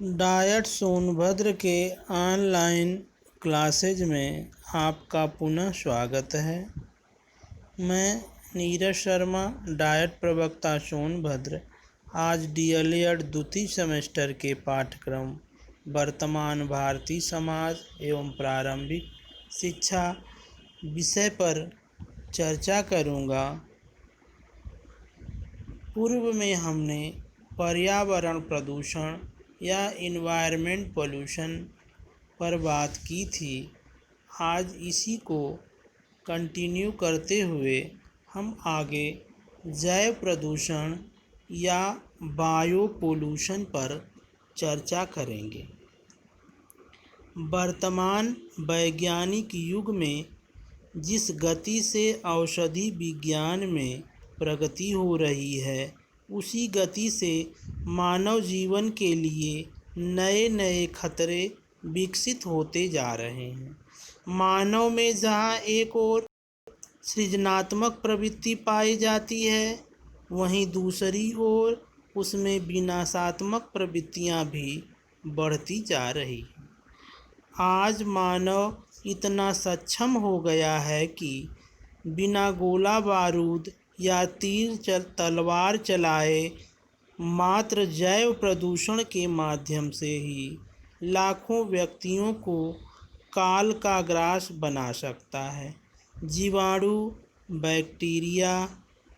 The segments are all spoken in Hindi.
डायट सोनभद्र के ऑनलाइन क्लासेज में आपका पुनः स्वागत है। मैं नीरज शर्मा, डायट प्रवक्ता सोनभद्र, आज डीएलएड द्वितीय सेमेस्टर के पाठ्यक्रम वर्तमान भारतीय समाज एवं प्रारंभिक शिक्षा विषय पर चर्चा करूँगा। पूर्व में हमने पर्यावरण प्रदूषण या इन्वायरमेंट पोल्यूशन पर बात की थी। आज इसी को कंटिन्यू करते हुए हम आगे जैव प्रदूषण या बायो पोल्यूशन पर चर्चा करेंगे। वर्तमान वैज्ञानिक युग में जिस गति से औषधि विज्ञान में प्रगति हो रही है, उसी गति से मानव जीवन के लिए नए नए खतरे विकसित होते जा रहे हैं। मानव में जहाँ एक ओर सृजनात्मक प्रवृत्ति पाई जाती है, वहीं दूसरी ओर उसमें विनाशात्मक प्रवृत्तियाँ भी बढ़ती जा रही हैं। आज मानव इतना सक्षम हो गया है कि बिना गोला बारूद या तीर तलवार चलाए मात्र जैव प्रदूषण के माध्यम से ही लाखों व्यक्तियों को काल का ग्रास बना सकता है। जीवाणु, बैक्टीरिया,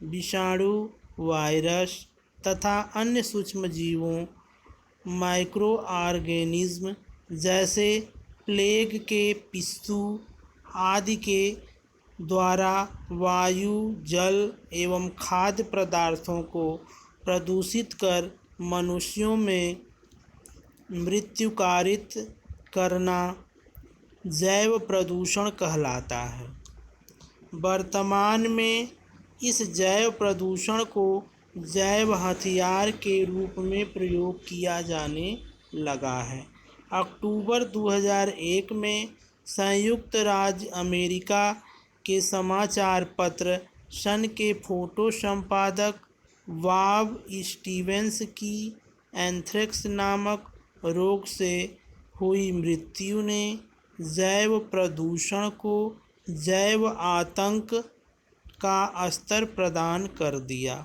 विषाणु, वायरस तथा अन्य सूक्ष्म जीवों, माइक्रो ऑर्गेनिज्म जैसे प्लेग के पिस्सू आदि के द्वारा वायु, जल एवं खाद्य पदार्थों को प्रदूषित कर मनुष्यों में मृत्युकारित करना जैव प्रदूषण कहलाता है। वर्तमान में इस जैव प्रदूषण को जैव हथियार के रूप में प्रयोग किया जाने लगा है। अक्टूबर 2001 में संयुक्त राज्य अमेरिका के समाचार पत्र सन के फोटो संपादक बॉब स्टीवेंस की एंथ्रेक्स नामक रोग से हुई मृत्यु ने जैव प्रदूषण को जैव आतंक का स्तर प्रदान कर दिया।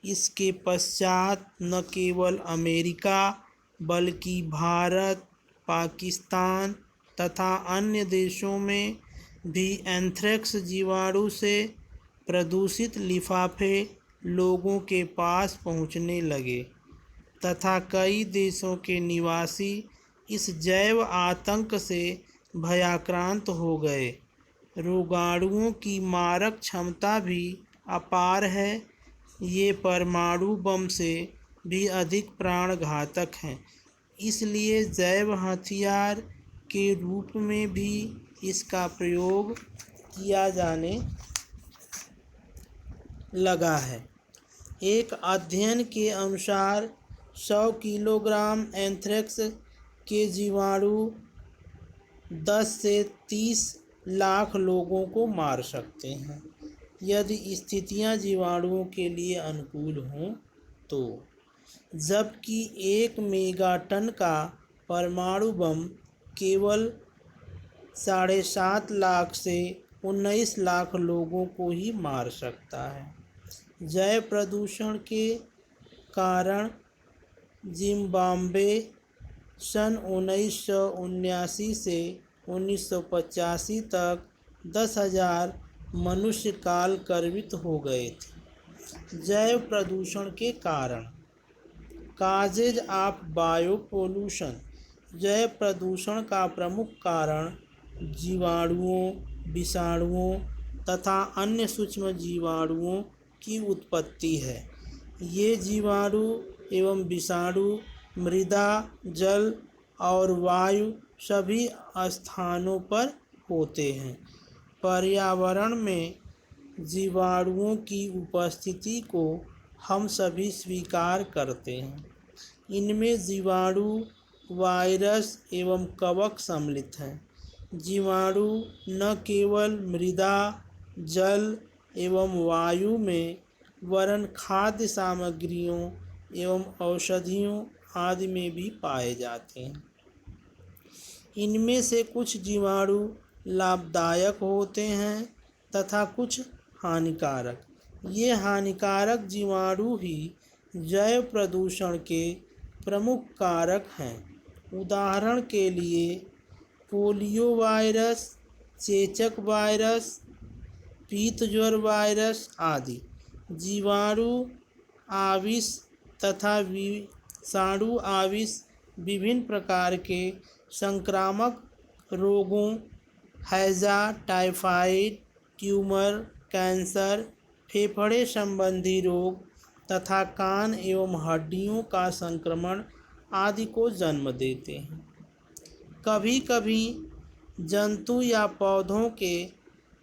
इसके पश्चात न केवल अमेरिका बल्कि भारत, पाकिस्तान तथा अन्य देशों में भी एंथ्रेक्स जीवाणु से प्रदूषित लिफाफे लोगों के पास पहुंचने लगे तथा कई देशों के निवासी इस जैव आतंक से भयाक्रांत हो गए। रोगाणुओं की मारक क्षमता भी अपार है। ये परमाणु बम से भी अधिक प्राणघातक हैं। इसलिए जैव हथियार के रूप में भी इसका प्रयोग किया जाने लगा है। एक अध्ययन के अनुसार 100 किलोग्राम एंथ्रेक्स के जीवाणु 10 से 30 लाख लोगों को मार सकते हैं। यदि स्थितियां जीवाणुओं के लिए अनुकूल हों तो, जबकि 1 मेगाटन का परमाणु बम केवल 7.5 लाख से 19 लाख लोगों को ही मार सकता है। जैव प्रदूषण के कारण जिम्बाब्वे सन 1979 से 1985 तक 10,000 मनुष्य काल करवित हो गए थे। जैव प्रदूषण के कारण काजेज ऑफ बायो पोल्यूशन। जैव प्रदूषण का प्रमुख कारण जीवाणुओं, विषाणुओं तथा अन्य सूक्ष्म जीवाणुओं की उत्पत्ति है। ये जीवाणु एवं विषाणु मृदा, जल और वायु सभी स्थानों पर होते हैं। पर्यावरण में जीवाणुओं की उपस्थिति को हम सभी स्वीकार करते हैं। इनमें जीवाणु, वायरस एवं कवक सम्मिलित हैं। जीवाणु न केवल मृदा, जल एवं वायु में वरन खाद्य सामग्रियों एवं औषधियों आदि में भी पाए जाते हैं। इनमें से कुछ जीवाणु लाभदायक होते हैं तथा कुछ हानिकारक। ये हानिकारक जीवाणु ही जैव प्रदूषण के प्रमुख कारक हैं। उदाहरण के लिए पोलियो वायरस, चेचक वायरस, पीत ज्वर वायरस आदि। जीवाणु आविष तथा विषाणु आविष विभिन्न प्रकार के संक्रामक रोगों हैजा, टाइफाइड, ट्यूमर, कैंसर, फेफड़े संबंधी रोग तथा कान एवं हड्डियों का संक्रमण आदि को जन्म देते हैं। कभी कभी जंतु या पौधों के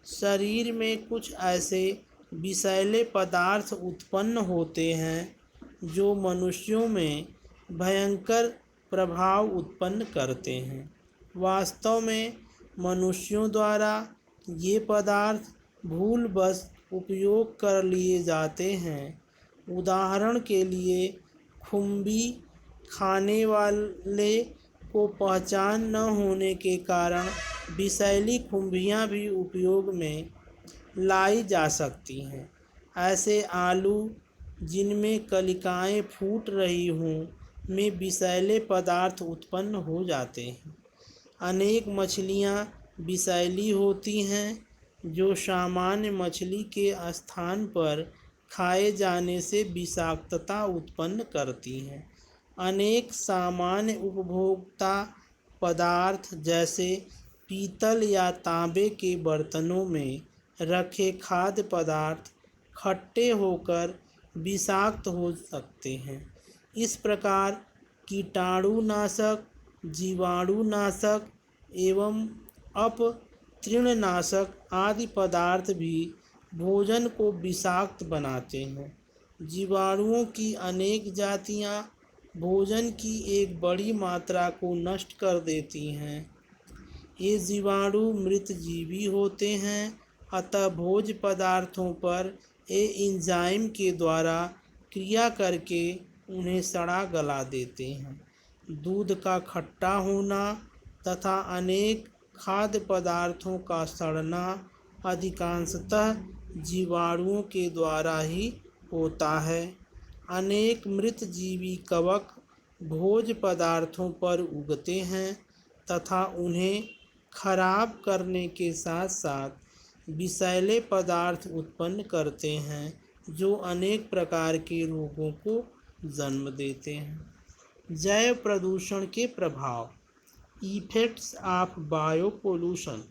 शरीर में कुछ ऐसे विषैले पदार्थ उत्पन्न होते हैं जो मनुष्यों में भयंकर प्रभाव उत्पन्न करते हैं। वास्तव में मनुष्यों द्वारा ये पदार्थ भूलवश उपयोग कर लिए जाते हैं। उदाहरण के लिए खुम्बी खाने वाले को पहचान न होने के कारण विषैली खुम्बियाँ भी उपयोग में लाई जा सकती हैं। ऐसे आलू जिनमें कलिकाएं फूट रही हों में विषैले पदार्थ उत्पन्न हो जाते हैं। अनेक मछलियाँ विषैली होती हैं जो सामान्य मछली के स्थान पर खाए जाने से विषाक्तता उत्पन्न करती हैं। अनेक सामान्य उपभोक्ता पदार्थ जैसे पीतल या तांबे के बर्तनों में रखे खाद्य पदार्थ खट्टे होकर विषाक्त हो सकते हैं। इस प्रकार कीटाणुनाशक, जीवाणुनाशक एवं अपतृणनाशक आदि पदार्थ भी भोजन को विषाक्त बनाते हैं। जीवाणुओं की अनेक जातियां भोजन की एक बड़ी मात्रा को नष्ट कर देती हैं। ये जीवाणु मृत जीवी होते हैं, अतः भोज्य पदार्थों पर ये एंजाइम के द्वारा क्रिया करके उन्हें सड़ा गला देते हैं। दूध का खट्टा होना तथा अनेक खाद्य पदार्थों का सड़ना अधिकांशतः जीवाणुओं के द्वारा ही होता है। अनेक मृत जीवी कवक भोज्य पदार्थों पर उगते हैं तथा उन्हें खराब करने के साथ साथ विषैले पदार्थ उत्पन्न करते हैं जो अनेक प्रकार के रोगों को जन्म देते हैं। जैव प्रदूषण के प्रभाव, इफेक्ट्स ऑफ बायो पोल्यूशन।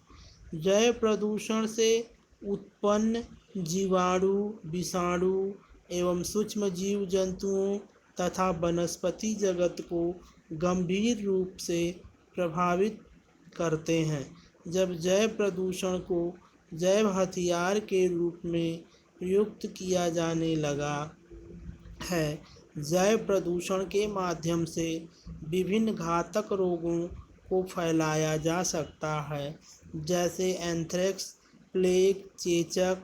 जैव प्रदूषण से उत्पन्न जीवाणु, विषाणु एवं सूक्ष्म जीव जंतुओं तथा वनस्पति जगत को गंभीर रूप से प्रभावित करते हैं। जब जैव प्रदूषण को जैव हथियार के रूप में प्रयुक्त किया जाने लगा है, जैव प्रदूषण के माध्यम से विभिन्न घातक रोगों को फैलाया जा सकता है, जैसे एंथ्रेक्स, प्लेग, चेचक।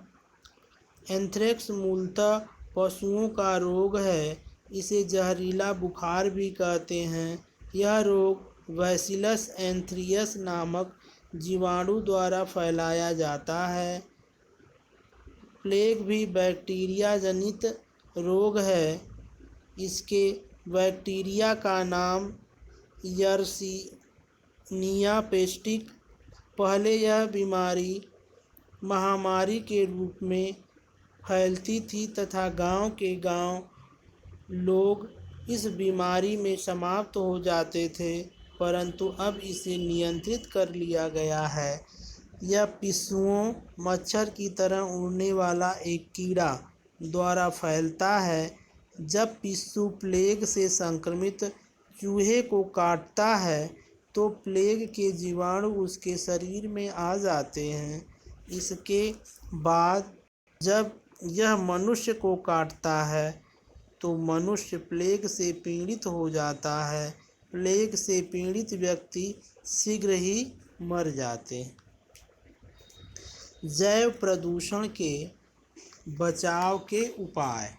एंथ्रेक्स मूलतः पशुओं का रोग है। इसे जहरीला बुखार भी कहते हैं। यह रोग बैसिलस एंथ्रियस नामक जीवाणु द्वारा फैलाया जाता है। प्लेग भी बैक्टीरिया जनित रोग है। इसके बैक्टीरिया का नाम यर्सीनिया पेस्टिक। पहले यह बीमारी महामारी के रूप में फैलती थी तथा गांव के गांव लोग इस बीमारी में समाप्त हो जाते थे, परंतु अब इसे नियंत्रित कर लिया गया है। यह पिस्सुओं, मच्छर की तरह उड़ने वाला एक कीड़ा द्वारा फैलता है। जब पिस्सू प्लेग से संक्रमित चूहे को काटता है तो प्लेग के जीवाणु उसके शरीर में आ जाते हैं। इसके बाद जब यह मनुष्य को काटता है तो मनुष्य प्लेग से पीड़ित हो जाता है। प्लेग से पीड़ित व्यक्ति शीघ्र ही मर जाते हैं। जैव प्रदूषण के बचाव के उपाय।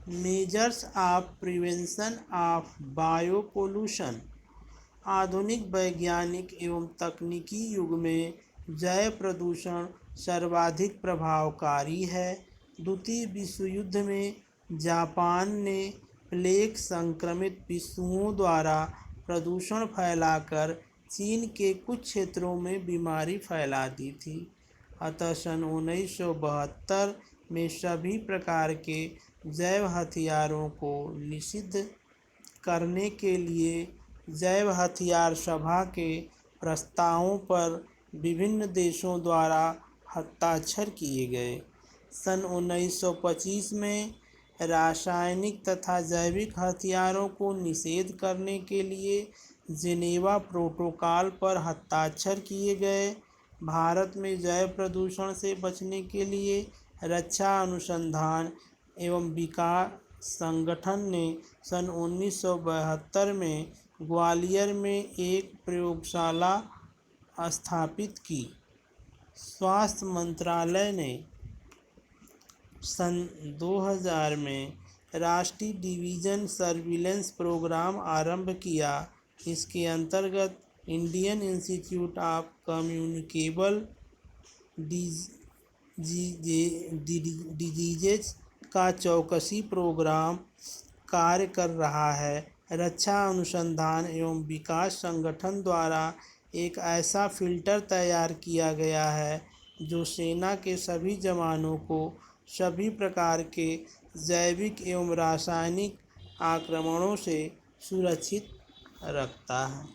Measures of prevention of bio pollution. आधुनिक वैज्ञानिक एवं तकनीकी युग में जय प्रदूषण सर्वाधिक प्रभावकारी है। द्वितीय विश्व युद्ध में जापान ने प्लेग संक्रमित पिस्सुओं द्वारा प्रदूषण फैलाकर चीन के कुछ क्षेत्रों में बीमारी फैला दी थी। अतः सन 1972 में सभी प्रकार के जैव हथियारों को निषिद्ध करने के लिए जैव हथियार सभा के प्रस्तावों पर विभिन्न देशों द्वारा हस्ताक्षर किए गए। सन 1925 में रासायनिक तथा जैविक हथियारों को निषेध करने के लिए जिनेवा प्रोटोकॉल पर हस्ताक्षर किए गए। भारत में जैव प्रदूषण से बचने के लिए रक्षा अनुसंधान एवं विकास संगठन ने सन 1972 में ग्वालियर में एक प्रयोगशाला स्थापित की। स्वास्थ्य मंत्रालय ने सन 2000 में राष्ट्रीय डिवीज़न सर्विलेंस प्रोग्राम आरंभ किया। इसके अंतर्गत Indian institute of communicable diseases का चौकसी प्रोग्राम कार्य कर रहा है। रक्षा अनुसंधान एवं विकास संगठन द्वारा एक ऐसा फिल्टर तैयार किया गया है जो सेना के सभी जवानों को सभी प्रकार के जैविक एवं रासायनिक आक्रमणों से सुरक्षित रखता है।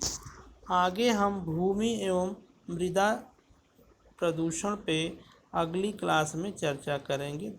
आगे हम भूमि एवं मृदा प्रदूषण पे अगली क्लास में चर्चा करेंगे।